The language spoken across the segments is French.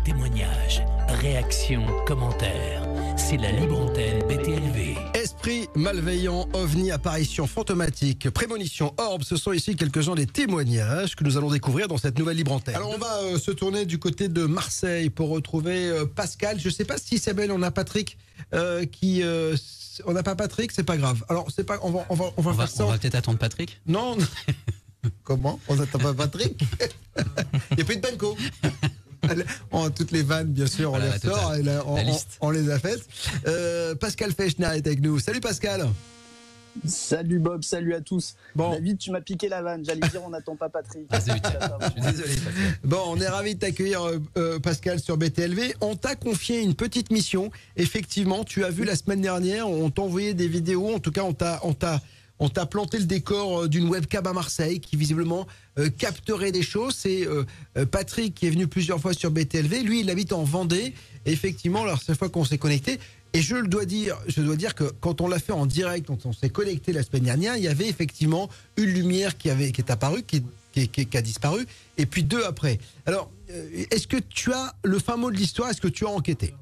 témoignages, réactions, commentaires. C'est la libre antenne BTLV. Esprit malveillant, ovni, apparition fantomatique, prémonition, orbe, ce sont ici quelques-uns des témoignages que nous allons découvrir dans cette nouvelle libre antenne. Alors on va se tourner du côté de Marseille pour retrouver Pascal. Je ne sais pas si Isabelle, on a Patrick on n'a pas Patrick, c'est pas grave. Alors c'est pas, on va faire ça. On va peut-être attendre Patrick. Non. Comment? On n'attend pas Patrick? Il n'y a plus de banco. Toutes les vannes, bien sûr, Voilà, on les ressort. Et là, on les a faites. Pascal Fechner est avec nous. Salut Pascal. Salut Bob, salut à tous. Bon. David, tu m'as piqué la vanne. J'allais dire on n'attend pas Patrick. Ah, zut. Je suis désolé, Pascal. Bon, on est ravis de t'accueillir Pascal sur BTLV. On t'a confié une petite mission. Effectivement, tu as vu la semaine dernière, on t'a envoyé des vidéos. En tout cas, on t'a planté le décor d'une webcam à Marseille qui visiblement capterait des choses. C'est Patrick qui est venu plusieurs fois sur BTLV. Lui, il habite en Vendée. Et effectivement, alors cette fois qu'on s'est connecté, et je dois dire que quand on l'a fait en direct, quand on s'est connecté la semaine dernière, il y avait effectivement une lumière qui est apparue, qui a disparu, et puis deux après. Alors, est-ce que tu as le fin mot de l'histoire? Est-ce que tu as enquêté?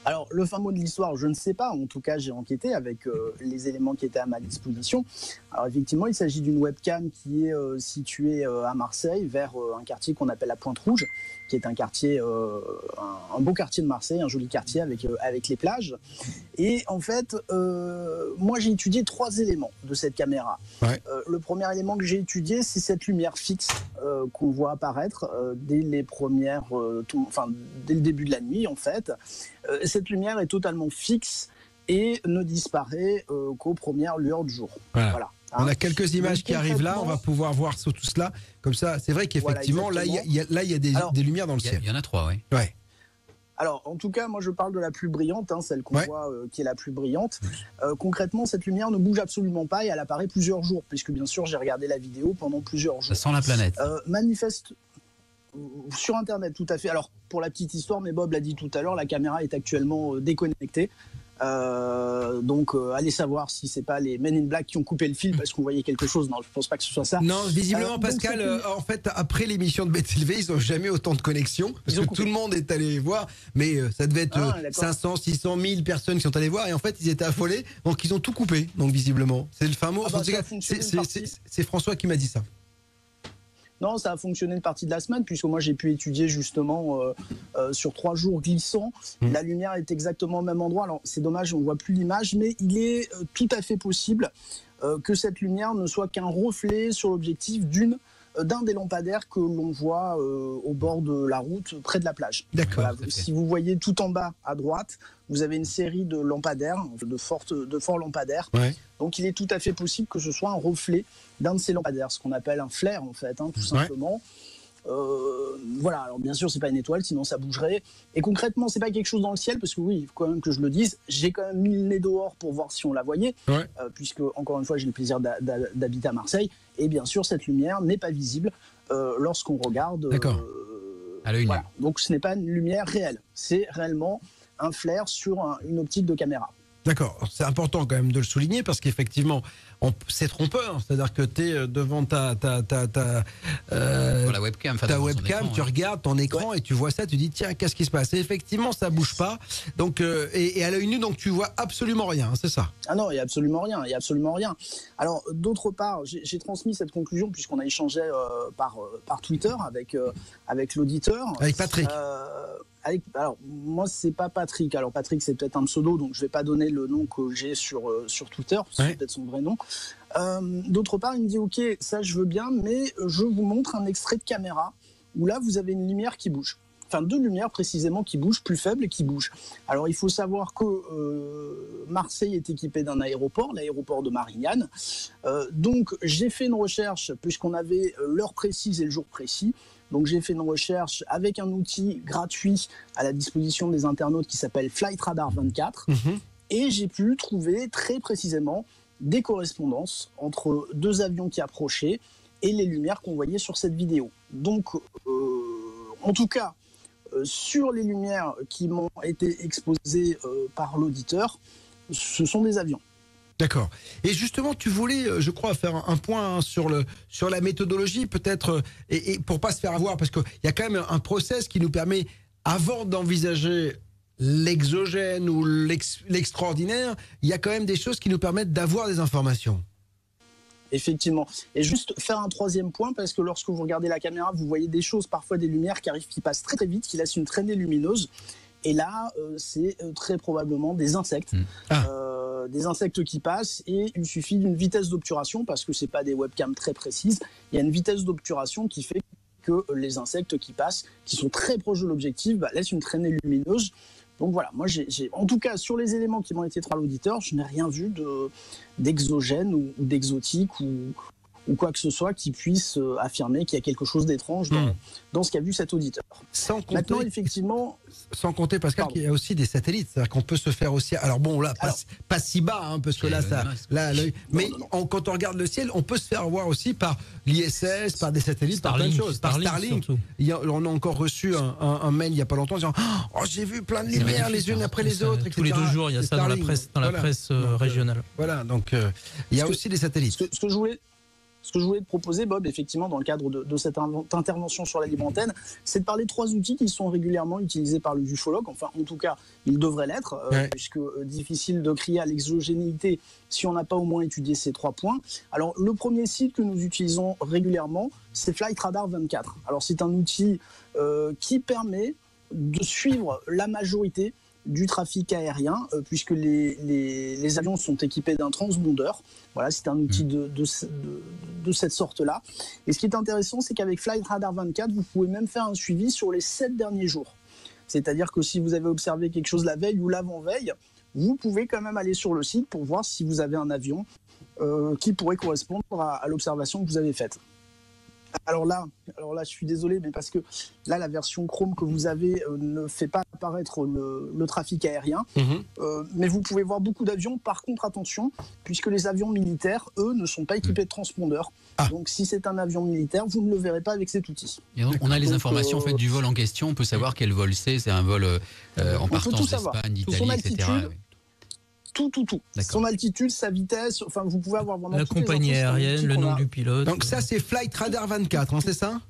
Alors, le fin mot de l'histoire, je ne sais pas. En tout cas, j'ai enquêté avec les éléments qui étaient à ma disposition. Alors, effectivement, il s'agit d'une webcam qui est située à Marseille, vers un quartier qu'on appelle la Pointe-Rouge, qui est un quartier, un beau quartier de Marseille, un joli quartier avec les plages. Et en fait, moi, j'ai étudié 3 éléments de cette caméra. Ouais. Le premier élément que j'ai étudié, c'est cette lumière fixe qu'on voit apparaître dès le début de la nuit, en fait. Cette lumière est totalement fixe et ne disparaît qu'aux premières lueurs du jour. Voilà. On a quelques images qui arrivent là, on va pouvoir voir tout cela. Comme ça, c'est vrai qu'effectivement, voilà, là, il y a des lumières dans le ciel. Il y en a 3, oui. Ouais. Alors, en tout cas, moi, je parle de la plus brillante, celle qu'on voit qui est la plus brillante. Concrètement, cette lumière ne bouge absolument pas et elle apparaît plusieurs jours, puisque bien sûr, j'ai regardé la vidéo pendant plusieurs jours. Ça sent la planète. Manifeste sur Internet, tout à fait. Alors, pour la petite histoire, mais Bob l'a dit tout à l'heure, la caméra est actuellement déconnectée. Donc allez savoir si c'est pas les Men in Black qui ont coupé le fil parce qu'on voyait quelque chose. Non, je pense pas que ce soit ça. Non, visiblement Pascal, en fait, après l'émission de BTLV, ils ont jamais autant de connexions parce que tout le monde est allé voir, mais ça devait être 500, 600, 1000 personnes qui sont allées voir et en fait ils étaient affolés, donc ils ont tout coupé. Donc visiblement, c'est le fameux. En tout cas, c'est François qui m'a dit ça. Non, ça a fonctionné une partie de la semaine, puisque moi j'ai pu étudier justement sur 3 jours glissants. La lumière est exactement au même endroit. Alors c'est dommage, on ne voit plus l'image, mais il est tout à fait possible que cette lumière ne soit qu'un reflet sur l'objectif d'un des lampadaires que l'on voit au bord de la route, près de la plage. D'accord. Voilà, si vous voyez tout en bas à droite, vous avez une série de lampadaires, de forts lampadaires. Ouais. Donc il est tout à fait possible que ce soit un reflet d'un de ces lampadaires, ce qu'on appelle un flare en fait, tout simplement. Voilà, alors bien sûr c'est pas une étoile, sinon ça bougerait. Et concrètement c'est pas quelque chose dans le ciel, parce que oui, il faut quand même que je le dise, j'ai quand même mis le nez dehors pour voir si on la voyait, puisque encore une fois j'ai le plaisir d'habiter à Marseille, et bien sûr cette lumière n'est pas visible lorsqu'on regarde. À l'œil nu. Voilà. Donc ce n'est pas une lumière réelle, c'est réellement un flare sur une optique de caméra. D'accord, c'est important quand même de le souligner parce qu'effectivement, c'est trompeur. C'est-à-dire que tu es devant ta webcam, écran, tu regardes ton écran et tu vois ça, tu dis tiens, qu'est-ce qui se passe? Et effectivement, ça bouge pas. Donc, et à l'œil nu, donc tu vois absolument rien, c'est ça? Ah non, il n'y a absolument rien, il y a absolument rien. Alors, d'autre part, j'ai transmis cette conclusion puisqu'on a échangé par Twitter avec l'auditeur. Avec Patrick. Alors, moi, c'est pas Patrick. Alors, Patrick, c'est peut-être un pseudo, donc je vais pas donner le nom que j'ai sur Twitter, c'est peut-être son vrai nom. D'autre part, il me dit, ok, ça je veux bien, mais je vous montre un extrait de caméra où là, vous avez une lumière qui bouge. Enfin, 2 lumières précisément qui bougent, plus faibles et qui bougent. Alors, il faut savoir que Marseille est équipé d'un aéroport, l'aéroport de Marignane. Donc, j'ai fait une recherche, puisqu'on avait l'heure précise et le jour précis. Donc j'ai fait une recherche avec un outil gratuit à la disposition des internautes qui s'appelle Flight Radar 24 et j'ai pu trouver très précisément des correspondances entre 2 avions qui approchaient et les lumières qu'on voyait sur cette vidéo. Donc en tout cas sur les lumières qui m'ont été exposées par l'auditeur, ce sont des avions. D'accord. Et justement, tu voulais, je crois, faire un point sur la méthodologie, peut-être, et pour pas se faire avoir, parce qu'il y a quand même un process qui nous permet, avant d'envisager l'exogène ou l'extraordinaire, il y a quand même des choses qui nous permettent d'avoir des informations. Effectivement. Et juste faire un troisième point, parce que lorsque vous regardez la caméra, vous voyez des choses, parfois des lumières qui arrivent, qui passent très très vite, qui laissent une traînée lumineuse. Et là, c'est très probablement des insectes. Des insectes qui passent, et il suffit d'une vitesse d'obturation, parce que c'est pas des webcams très précises, il y a une vitesse d'obturation qui fait que les insectes qui passent, qui sont très proches de l'objectif, laissent une traînée lumineuse. Donc voilà, moi en tout cas sur les éléments qui m'ont été traits à l'auditeur, je n'ai rien vu d'exogène ou d'exotique ou quoi que ce soit qui puisse affirmer qu'il y a quelque chose d'étrange dans ce qu'a vu cet auditeur. Maintenant, effectivement... Sans compter, Pascal, qu'il y a aussi des satellites. C'est-à-dire qu'on peut se faire aussi... Alors bon, là, pas si bas, hein, parce que là, mais quand on regarde le ciel, on peut se faire voir aussi par l'ISS, par des satellites, par plein de choses. Par Starlink. On a encore reçu un mail il n'y a pas longtemps disant « Oh, j'ai vu plein de lumières les unes après les autres. » Tous les 2 jours, il y a ça dans la presse régionale. Voilà, donc il y a aussi des satellites. Ce que je voulais te proposer, Bob, effectivement, dans le cadre de cette intervention sur la libre antenne, c'est de parler de 3 outils qui sont régulièrement utilisés par le ufologue. Enfin, en tout cas, ils devraient l'être, puisque difficile de crier à l'exogénéité si on n'a pas au moins étudié ces 3 points. Alors, le premier site que nous utilisons régulièrement, c'est Flight Radar 24. Alors, c'est un outil qui permet de suivre la majorité du trafic aérien, puisque les avions sont équipés d'un transpondeur. Voilà, c'est un outil de cette sorte-là. Et ce qui est intéressant, c'est qu'avec Flight Radar 24, vous pouvez même faire un suivi sur les 7 derniers jours. C'est-à-dire que si vous avez observé quelque chose la veille ou l'avant-veille, vous pouvez quand même aller sur le site pour voir si vous avez un avion qui pourrait correspondre à l'observation que vous avez faite. Alors là, je suis désolé, mais parce que là, la version Chrome que vous avez ne fait pas apparaître le trafic aérien. Mais vous pouvez voir beaucoup d'avions. Par contre, attention, puisque les avions militaires, eux, ne sont pas équipés de transpondeurs. Donc, si c'est un avion militaire, vous ne le verrez pas avec cet outil. Et on a les informations en fait, du vol en question. On peut savoir quel vol c'est. C'est un vol en partance d'Espagne, d'Italie, etc. Tout. Son altitude, sa vitesse, enfin vous pouvez avoir vraiment la compagnie aérienne, le nom du pilote. Donc ça c'est Flight Radar 24, hein, c'est ça ?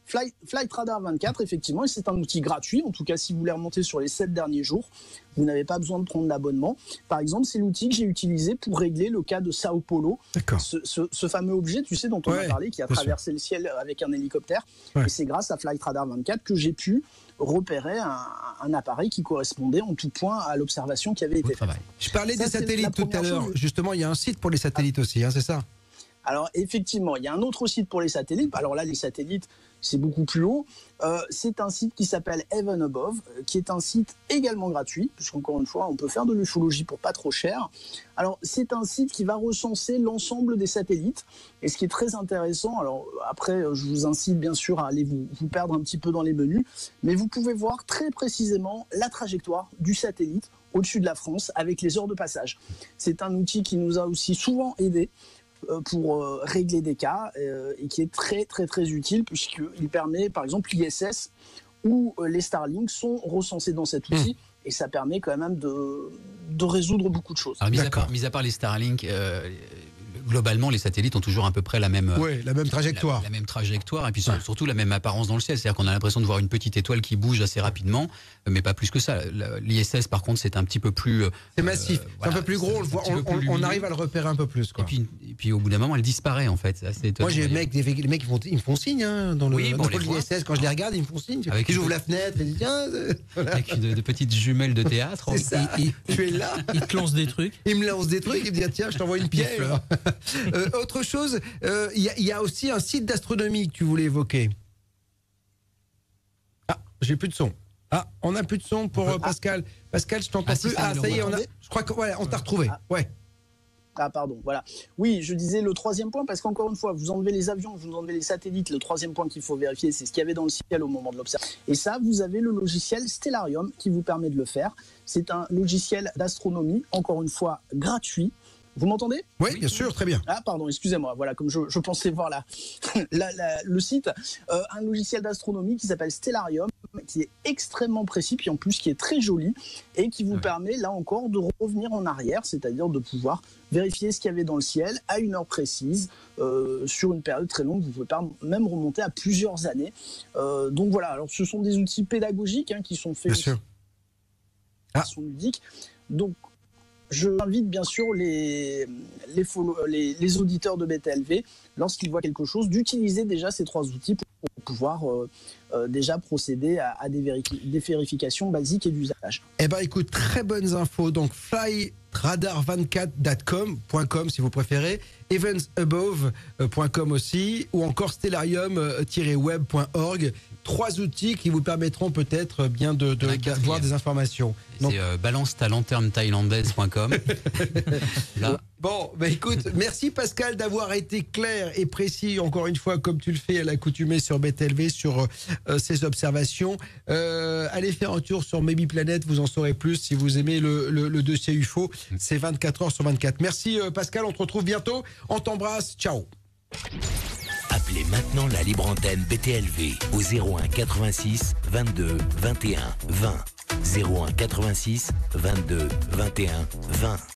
Flight Radar 24, effectivement, et c'est un outil gratuit. En tout cas, si vous voulez remonter sur les 7 derniers jours, vous n'avez pas besoin de prendre l'abonnement. Par exemple, c'est l'outil que j'ai utilisé pour régler le cas de Sao Paulo. Ce fameux objet, tu sais, dont on a parlé, qui a traversé le ciel avec un hélicoptère. Et c'est grâce à Flight Radar 24 que j'ai pu repérer un appareil qui correspondait en tout point à l'observation qui avait été faite. Je parlais des satellites tout à l'heure. Justement, il y a un site pour les satellites aussi, hein, c'est ça ? Alors effectivement, il y a un autre site pour les satellites. Alors là, les satellites, c'est beaucoup plus haut. C'est un site qui s'appelle Heaven Above, qui est un site également gratuit, puisqu'encore une fois, on peut faire de l'ufologie pour pas trop cher. Alors c'est un site qui va recenser l'ensemble des satellites. Et ce qui est très intéressant, alors après, je vous incite bien sûr à aller vous perdre un petit peu dans les menus, mais vous pouvez voir très précisément la trajectoire du satellite au-dessus de la France avec les heures de passage. C'est un outil qui nous a aussi souvent aidés pour régler des cas et qui est très très très utile puisqu'il permet par exemple l'ISS ou les Starlink sont recensés dans cet outil et ça permet quand même de résoudre beaucoup de choses. Alors, mis à part les Starlink, globalement, les satellites ont toujours à peu près la même trajectoire. La même trajectoire et puis surtout la même apparence dans le ciel. C'est-à-dire qu'on a l'impression de voir une petite étoile qui bouge assez rapidement, mais pas plus que ça. L'ISS, par contre, c'est un petit peu plus... c'est massif, c'est un peu plus gros, on arrive à le repérer un peu plus. Quoi. Et puis au bout d'un moment, elle disparaît en fait. Moi, j'ai les mecs ils me font signe hein, dans l'ISS. Quand je les regarde, ils me font signe. J'ouvre la fenêtre et ils disent tiens... Avec de petites jumelles de théâtre. C'est ça, tu es là. Ils te lancent des trucs. Ils me lancent des trucs, ils me disent tiens, je t'envoie une pierre. Autre chose, il y a aussi un site d'astronomie que tu voulais évoquer. Ah, j'ai plus de son. Ah, on n'a plus de son pour Pascal. Pascal, je t'entends plus. Ah, ça y est, je crois qu'on t'a retrouvé. Ouais. Ah pardon, voilà. Oui, je disais le troisième point, parce qu'encore une fois, vous enlevez les avions, vous enlevez les satellites, le troisième point qu'il faut vérifier, c'est ce qu'il y avait dans le ciel au moment de l'observation. Et ça, vous avez le logiciel Stellarium qui vous permet de le faire. C'est un logiciel d'astronomie, encore une fois, gratuit. Vous m'entendez ? Oui, bien sûr, très bien. Ah pardon, excusez-moi, voilà, comme je pensais voir là le site. Un logiciel d'astronomie qui s'appelle Stellarium, qui est extrêmement précis, puis en plus qui est très joli et qui vous permet là encore de revenir en arrière, c'est-à-dire de pouvoir vérifier ce qu'il y avait dans le ciel à une heure précise sur une période très longue. Vous pouvez même remonter à plusieurs années. Donc voilà, alors ce sont des outils pédagogiques qui sont faits, qui sont ludiques. Donc je invite bien sûr les auditeurs de BTLV, lorsqu'ils voient quelque chose, d'utiliser déjà ces 3 outils pour pouvoir déjà procéder à des vérifications basiques et d'usage. Eh ben écoute, très bonnes infos. Donc flightradar24.com si vous préférez, eventsabove.com aussi, ou encore stellarium-web.org. 3 outils qui vous permettront peut-être bien d'avoir des informations. C'est balance-ta-lanterne-thaïlandaise.com. Là. Bon, bah écoute, merci Pascal d'avoir été clair et précis, encore une fois, comme tu le fais à l'accoutumée sur BTLV, sur ces observations. Allez faire un tour sur Maybe Planet, vous en saurez plus si vous aimez le dossier UFO. C'est 24 heures sur 24. Merci Pascal, on te retrouve bientôt. On t'embrasse, ciao. Appelez maintenant la libre antenne BTLV au 01 86 22 21 20. 01 86 22 21 20.